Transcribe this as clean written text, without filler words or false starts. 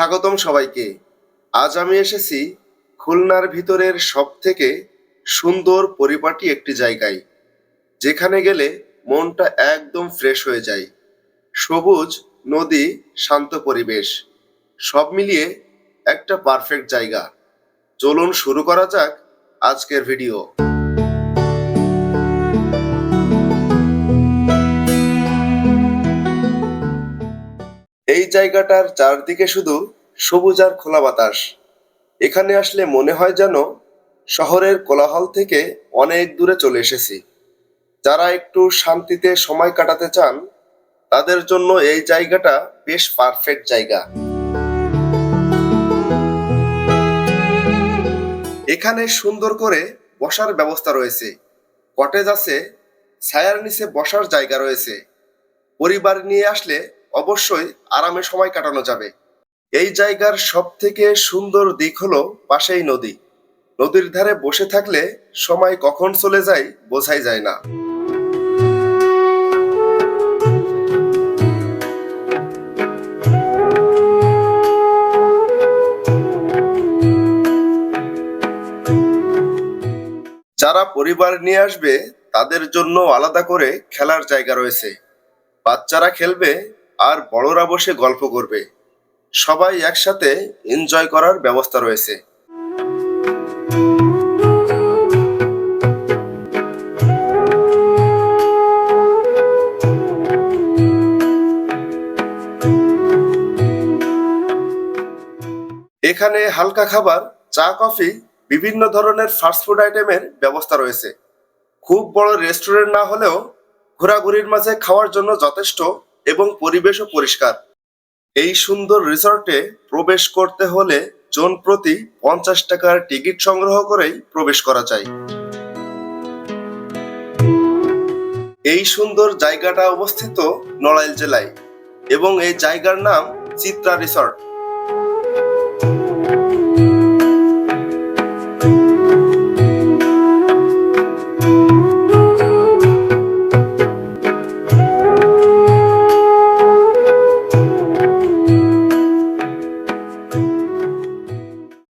স্বাগতম সবাইকে। আজ আমি এসেছি খুলনার ভিতরের সবথেকে সুন্দর পরিপাটি একটি জায়গায়, যেখানে গেলে মনটা একদম ফ্রেশ হয়ে যায়। সবুজ নদী, শান্ত পরিবেশ, সব মিলিয়ে একটা পারফেক্ট জায়গা। চলুন শুরু করা যাক আজকের ভিডিও। এই জায়গাটার চারদিকে শুধু সবুজ আর খোলা বাতাস। এখানে আসলে মনে হয় যেন শহরের কোলাহল থেকে অনেক দূরে চলে এসেছি। যারা একটু শান্তিতে সময় কাটাতে চান, তাদের জন্য এই জায়গাটা বেশ পারফেক্ট জায়গা। এখানে সুন্দর করে বসার ব্যবস্থা রয়েছে, কটেজ আছে, ছায়ার নিচে বসার জায়গা রয়েছে। পরিবার নিয়ে আসলে অবশ্যই আরামে সময় কাটানো যাবে। এই জায়গার সব থেকে সুন্দর দিক হলো পাশেই নদী। নদীর ধারে বসে থাকলে সময় কখন চলে যায় বোঝাই যায় না। যারা পরিবার নিয়ে আসবে, তাদের জন্য আলাদা করে খেলার জায়গা রয়েছে। বাচ্চারা খেলবে আর বড়রা বসে গল্প করবে। সবাই একসাথে এনজয় করার ব্যবস্থা রয়েছে। এখানে হালকা খাবার, চা, কফি, বিভিন্ন ধরনের ফাস্টফুড আইটেমের ব্যবস্থা রয়েছে। খুব বড় রেস্টুরেন্ট না হলেও ঘোরাঘুরির মাঝে খাওয়ার জন্য যথেষ্ট, এবং পরিবেশও পরিষ্কার। এই সুন্দর রিসর্টে প্রবেশ করতে হলে জন প্রতি 50 টাকার টিকিট সংগ্রহ করেই প্রবেশ করা যায়। এই সুন্দর জায়গাটা অবস্থিত নড়াইল জেলায়, এবং এই জায়গার নাম চিত্রা রিসর্ট।